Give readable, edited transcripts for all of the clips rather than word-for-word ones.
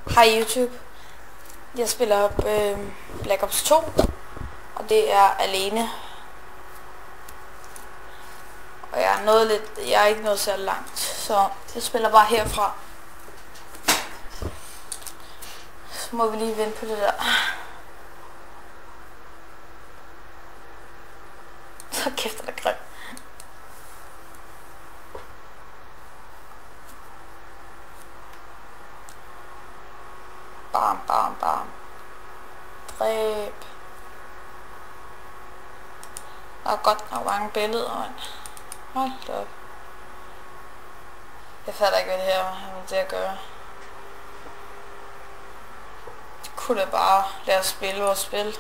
Hej YouTube. Jeg spiller Black Ops 2, og det er alene. Og jeg er ikke nået så langt, så jeg spiller bare herfra. Så må vi lige vente på det der. Så kæft, det er grimt. Bam, bam, bam. Dræb. Der er godt nok mange billeder, mand. Hold da op. Jeg fatter ikke, hvad det her har med det at gøre. Det kunne da bare lade os spille vores spil.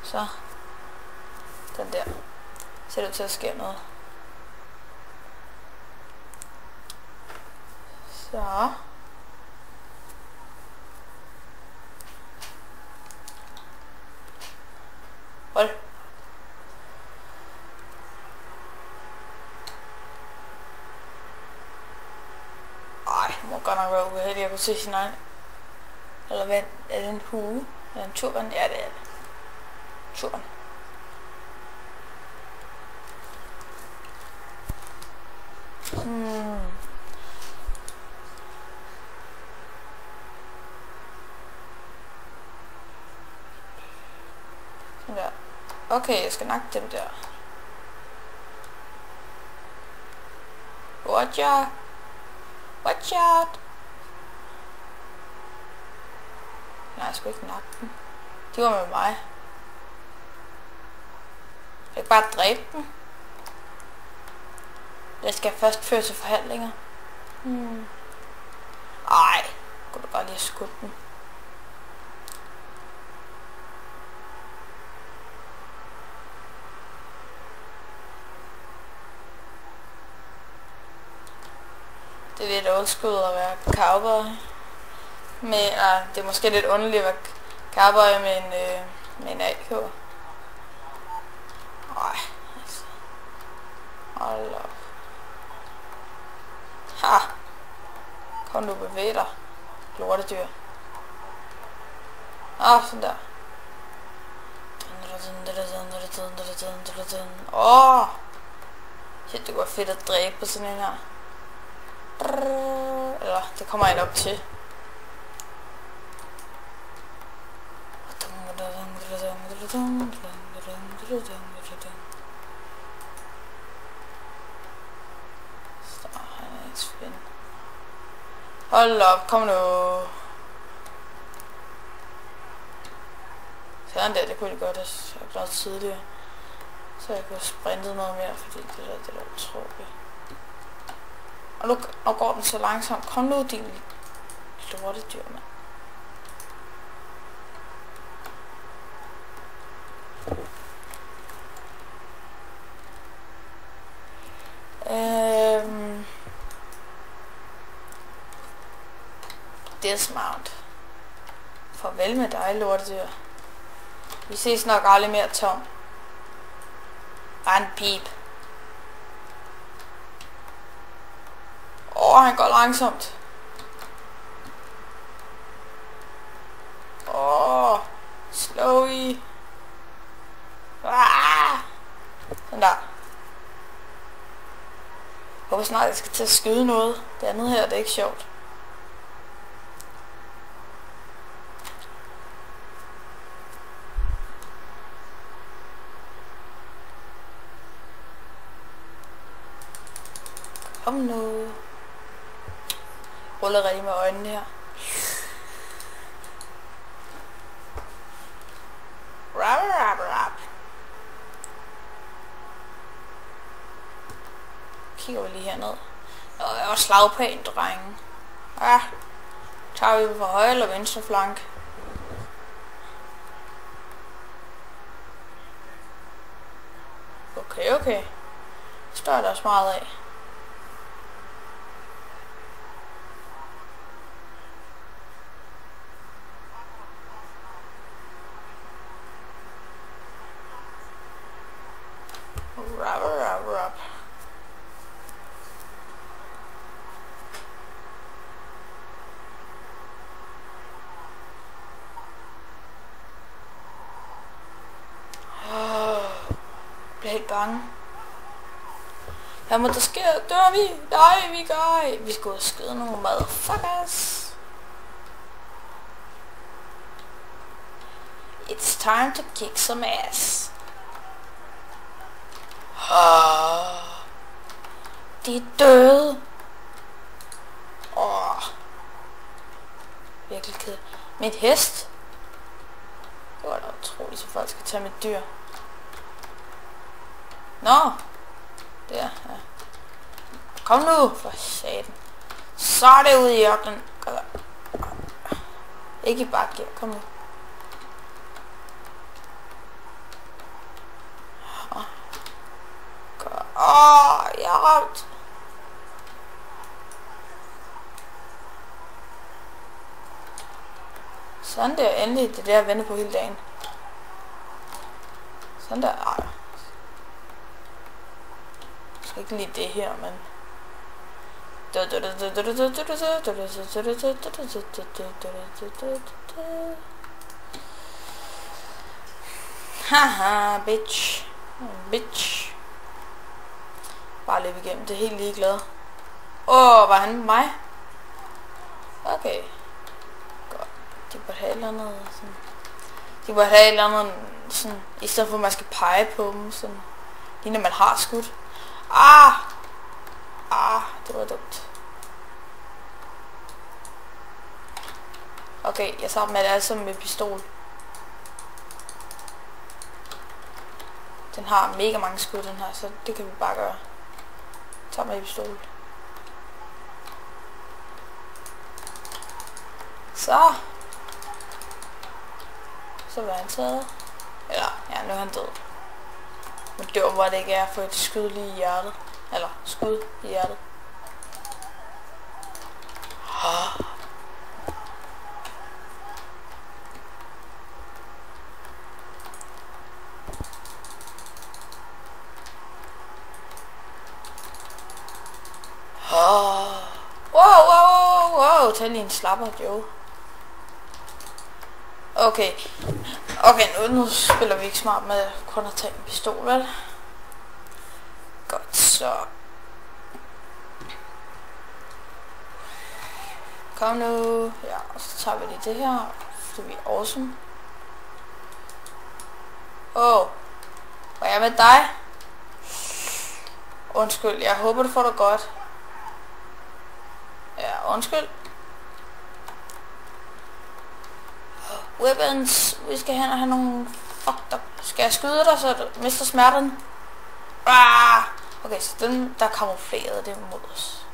Så. Den der. Ser det ud til at ske noget. Så. Hold. Ej, må godt nok være uheldig, jeg kunne se sin egen. Eller hvad, er det en hue? Eller en turban? Ja, det er det. Turban. Sådan der. Okay, jeg skal nakke dem der. Watch out! Watch out! Nej, jeg skulle ikke nakke dem. De var med mig. Jeg kan bare dræbe dem. Jeg skal først føre til forhandlinger. Ej, kunne du bare lige have skudt dem. Det er lidt old at være cowboy. Det er måske lidt underligt at være cowboy med en AK. Ej, altså. Hold op. Ha! Kom nu, bevæg dig. Lortedyr. Sådan der. Shit, det går fedt at dræbe på sådan en her. Eller, det kommer jeg nok til. Så, han er ikke spændende. Hold op, kom nu. Sådan der, det kunne jeg godt have gjort tidligere. Så jeg kunne have sprintet noget mere, fordi det der utroligt. Og nu går den så langsomt. Kom nu, din lortedyr, mand. Dismount. Farvel med dig, lortedyr. Vi ses nok aldrig mere, Tom. Bare en pip. Han går langsomt. Slowy. Sådan der. Jeg håber snart, jeg skal til at skyde noget. Det andet her, det er ikke sjovt. Kom nu. Ruller rigtig med øjnene her. Kigger vi lige herned. Jeg var slagpæn, drenge. Tager vi på højre eller venstre flank? Okay. Det står der også meget af. helt bange. Hvad må der ske? Dør vi? Nej, vi gør ej. Vi skal ud og skyde nogle motherfuckers. It's time to kick some ass. De er døde. Virkelig ked. Mit hest. Det var da utroligt, så folk skal tage mit dyr. Nå. Der, ja. Kom nu, for satan. Så er det ude i ørkenen. Ikke i bakke, kom nu. Jeg er ramt. Sådan der, endelig det der jeg venter på hele dagen. Sådan der, Jeg skal ikke lide det her, men... Haha, bitch. Bitch. Bare løb igennem, det er helt ligeglad. Var han med mig? Okay. Godt. De burde have et eller andet sådan... De burde have et eller andet sådan... I stedet for at man skal pege på dem, sådan... Lige når man har skudt. Det var dumt. Okay, jeg tager dem alle sammen med pistol. Den har mega mange skud, den her, så det kan vi bare gøre. Tag mig i pistol. Så var han taget. Eller, ja, nu er han død. Men det var hvor det ikke er for et skud lige i hjertet. Eller, skud i hjertet. Wow, tag lige en slapper, Joe. Okay, nu spiller vi ikke smart med kun at tage en pistol, vel? Godt, så... Kom nu. Ja, og så tager vi lige det her, fordi vi er awesome. Var jeg med dig? Undskyld, jeg håber du får det godt. Ja, undskyld. Weapons. Vi skal hen og have nogle... Fuck dig. Skal jeg skyde dig, så du mister smerten? Okay, så den der kamuflerede det mod os.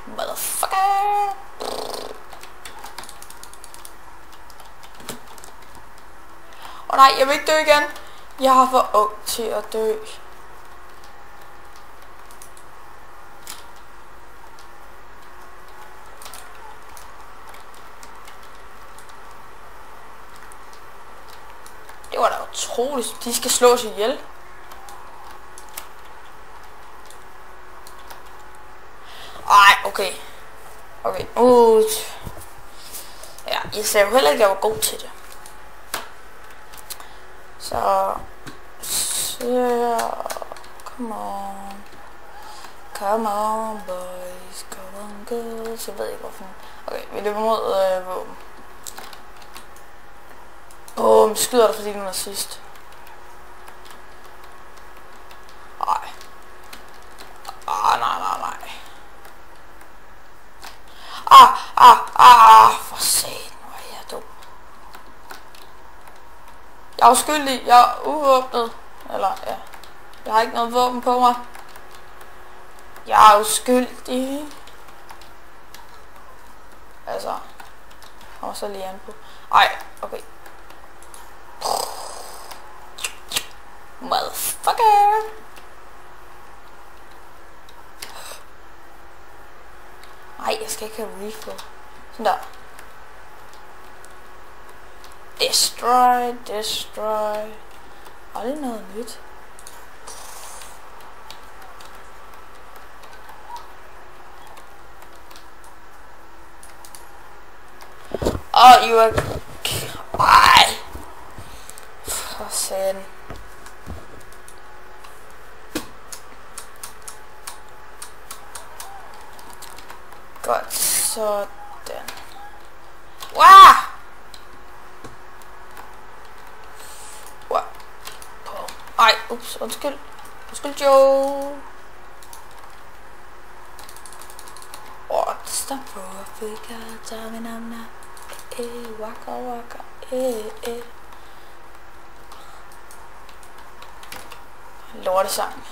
Motherfucker. Nej, jeg vil ikke dø igen. Jeg har for ung til at dø. Det var da utroligt. De skal slås ihjel. Okay. Ja, jeg sagde jo heller ikke, at jeg var god til det. Så... Come on, boys. Come on, girls. Jeg ved ikke, hvorfor. Okay, vi løber mod våben. Skyder dig, fordi den er sidst. Nej. For satan, hvor er jeg dum. Jeg er uskyldig, jeg er uåbnet. Eller, ja. Jeg har ikke noget våben på mig. Jeg er uskyldig. Altså. Kommer så lige an på. Okay. Motherfucker. Jeg skal ikke have refill. Sådan der. Destroy. Aldrig noget nyt. You are... Sådan. Godt, sådan. Wow! Wow. Ej, ups, undskyld. Undskyld, Joe. Stop for a figure, Tavinamna. Waka waka, Lortesang.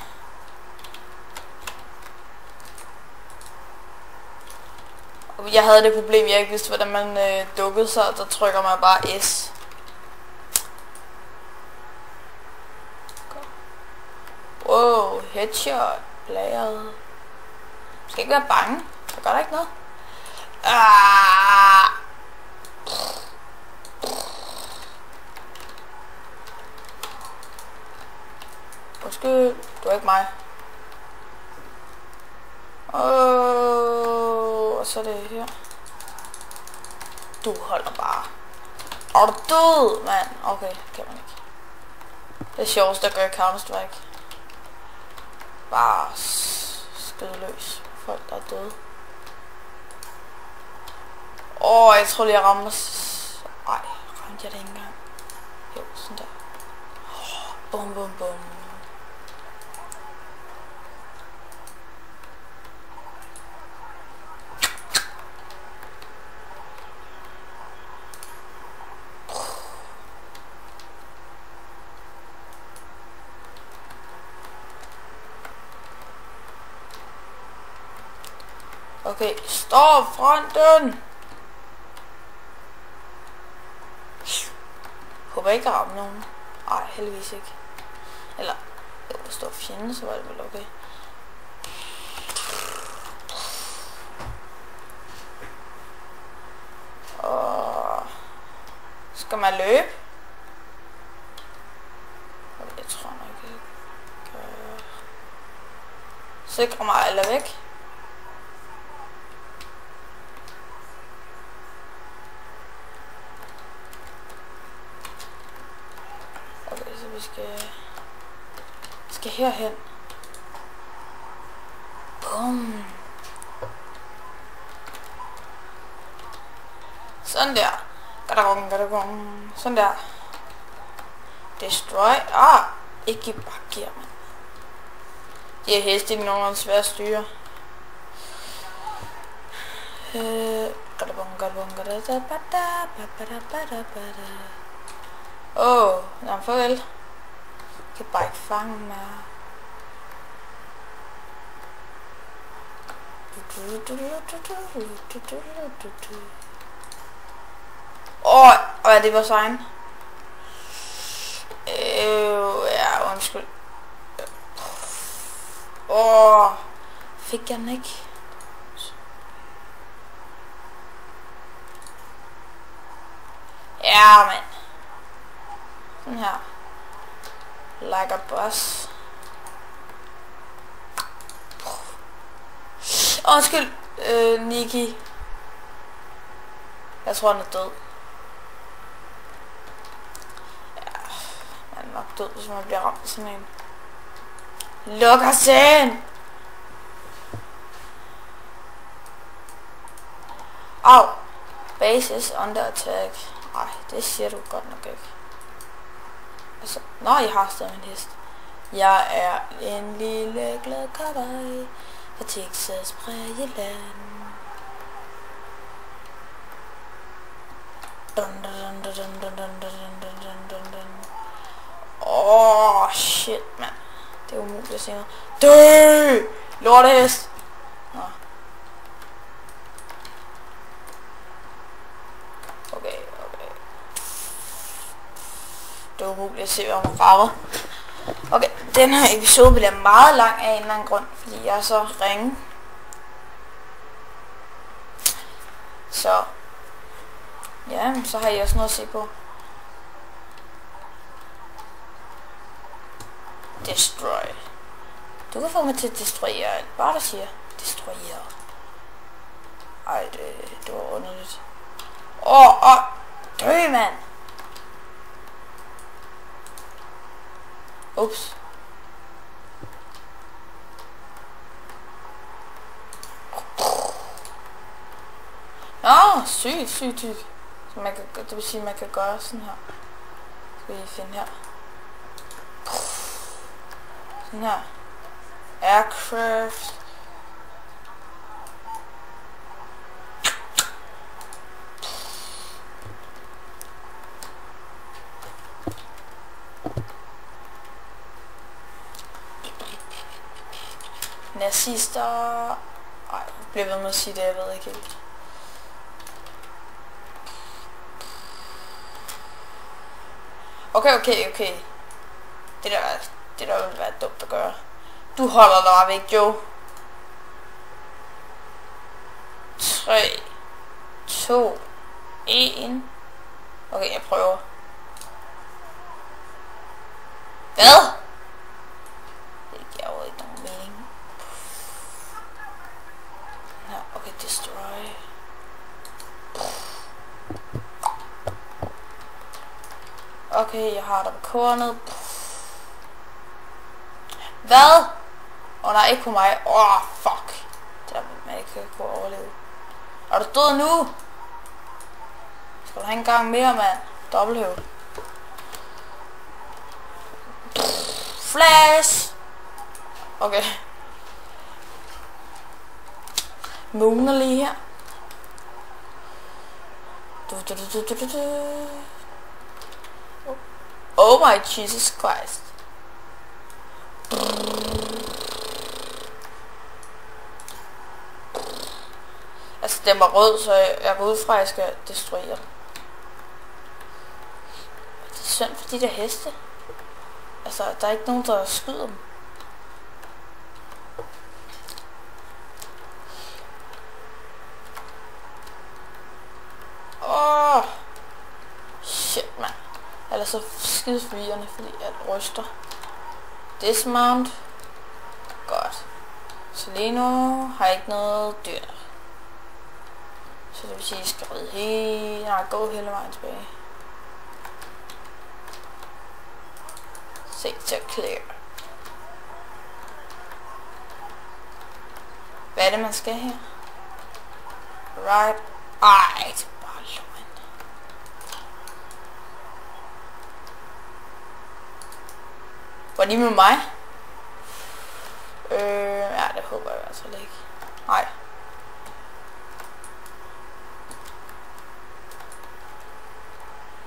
Jeg havde det problem, jeg ikke vidste, hvordan man dukkede sig, og der trykker man bare S. Wow, headshot, blæret. Skal ikke være bange, så gør der ikke noget. Undskyld, det var ikke mig. Og så er det her. Du holder bare. Er du død, mand? Okay, kan man ikke. Det er sjovest at gøre Counter-Strike. Bare skyde løs. Folk der er døde. Jeg tror lige jeg rammer. Ej, ramte jeg det ikke engang. Jo, sådan der. Bum bum bum. Okay, stop fronten! Håber ikke at ramme nogen. Ej, heldigvis ikke. Eller, jo, der står fjende, så var det vel okay. Skal man løbe? Okay, jeg tror nok ikke. Sikre mig eller væk. Så vi skal herhen. Bum. Sådan der. Gadagong. Sådan der. Destroy. Ikke bakker, mand. De er heste ikke nogen svære at styre. Farvel. Jeg kan bare ikke fange mig. Det var sein. Ja, undskyld. Fik jeg den ikke? Ja, mand. Sådan her. Like a boss. Undskyld, Nikki. Jeg tror, han er død. Ja, han er nok død, hvis man bliver ramt af sådan en. Luk os ind! Au! Base is under attack. Ej, det siger du godt nok ikke. Altså, jeg har stadig en hest. Jeg er en lille glad cowboy fra Texas Prærieland. Shit, mand. Det er umuligt at se noget. Dø! Lortehest! Okay. Det er umuligt at se, hvad man farver. Okay, den her episode bliver meget lang af en eller anden grund, fordi jeg er så ringe. Så ja, så har jeg også noget at se på. Destroy. Du kan få mig til at destruere alt. Bare der siger destruere. Ej, det var underligt. Dø, mand! Ups. Nå, sygt. Så man kan, det vil sige, at man kan gøre sådan her. Skal vi finde her. Sådan her. Aircraft. Nazister. Ej, jeg bliver ved med at sige det, jeg ved ikke helt. Okay. Det der vil være dumt at gøre. Du holder dig bare væk, Joe. 3, 2, 1. Okay, jeg prøver. Hvad? Det giver jo ikke nogen mening. Ja, okay, destroy. Okay, jeg har der på kornet. Hvad? Nej, ikke på mig. Fuck. Det er man ikke kunne overleve. Er du død nu? Skal du have en gang mere, mand? Dobbelthøv. Flash! Okay. Moon er lige her. Oh my Jesus Christ. Altså den var rød, så jeg går ud fra at jeg skal destruere den. Det er synd for de der heste. Altså der er ikke nogen der skyder dem. Shit mand. Eller så skide forvirrende, fordi jeg ryster. Dismount. Godt. Så lige nu har jeg ikke noget dyr. Så det vil sige, at jeg skal rydde hele... Nej, gå hele vejen tilbage. Sector clear. Hvad er det, man skal her? Right. Ej, det er bare løgn. Var de med mig? Ja, det håber jeg i hvert fald ikke. Nej.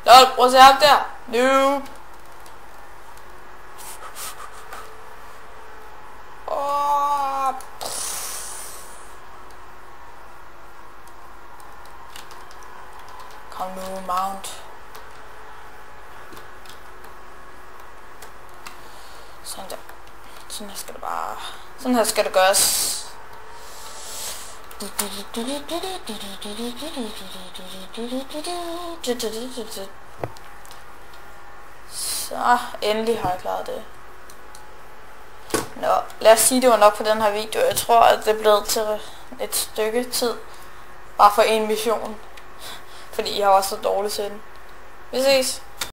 Lol, prøv at se ham der. Noob. Kom nu, mount. Sådan der. Sådan her skal det bare... Sådan her skal det gøres. Så endelig har jeg klaret det. Nå, lad os sige det var nok på den her video. Jeg tror at det er blevet til et stykke tid. Bare for en mission. Fordi jeg var så dårlig til den. Vi ses.